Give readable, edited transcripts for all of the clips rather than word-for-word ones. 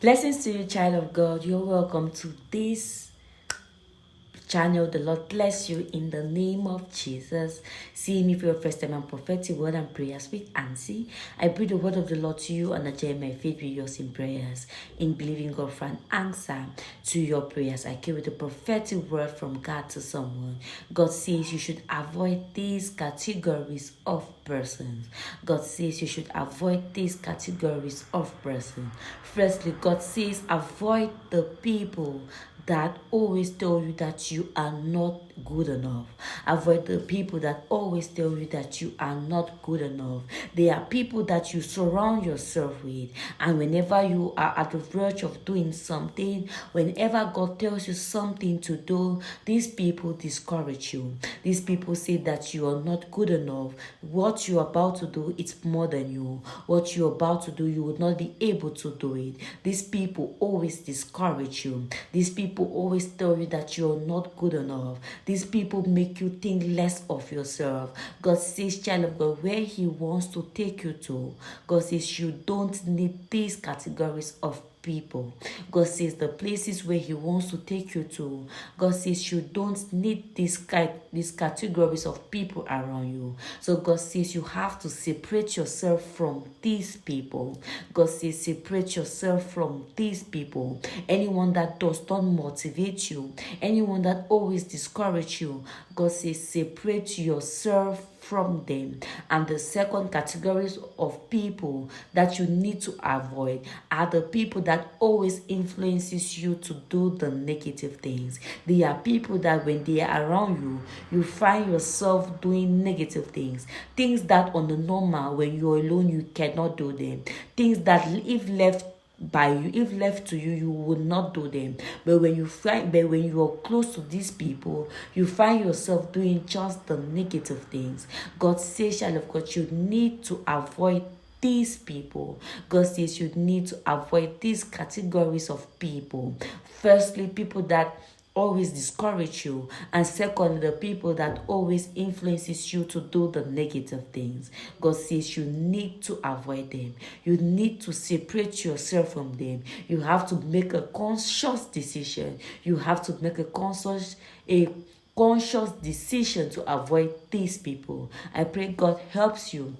Blessings to you, child of God. You're welcome to this channel. The Lord bless you in the name of Jesus. See me for your first time and prophetic word and prayers with Ansi. I pray the word of the Lord to you and I join my faith with yours in prayers, in believing God for an answer to your prayers. I carry the prophetic word from God to someone. God says you should avoid these categories of persons. God says you should avoid these categories of persons. Firstly, God says avoid the people that always tell you that you are not good enough. Avoid the people that always tell you that you are not good enough. They are people that you surround yourself with, and whenever you are at the verge of doing something, whenever God tells you something to do, these people discourage you. These people say that you are not good enough. What you're about to do, it's more than you. What you're about to do, you would not be able to do it. These people always discourage you. These people always tell you that you're not good enough. These people make you think less of yourself. God says, child of God, where He wants to take you to, God says you don't need these categories of people. God says the places where He wants to take you to, God says you don't need these categories of people around you. So God says you have to separate yourself from these people. God says separate yourself from these people. Anyone that does not motivate you, anyone that always discourage you, God says separate yourself from them. And the second categories of people that you need to avoid are the people that always influences you to do the negative things. They are people that when they are around you, you find yourself doing negative things that on the normal when you're alone you cannot do them, things that if left to you, you would not do them. But when you are close to these people, you find yourself doing just the negative things. God says, child of God, you need to avoid these people. God says you need to avoid these categories of people. Firstly, people that always discourage you, and secondly, the people that always influences you to do the negative things. God says you need to avoid them. You need to separate yourself from them. You have to make a conscious decision. You have to make a conscious decision to avoid these people. I pray God helps you.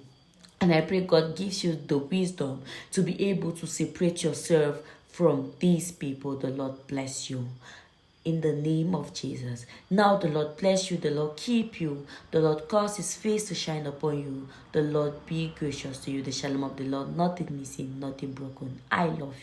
And I pray God gives you the wisdom to be able to separate yourself from these people. The Lord bless you. In the name of Jesus. Now the Lord bless you. The Lord keep you. The Lord cause His face to shine upon you. The Lord be gracious to you. The shalom of the Lord. Nothing missing, nothing broken. I love you.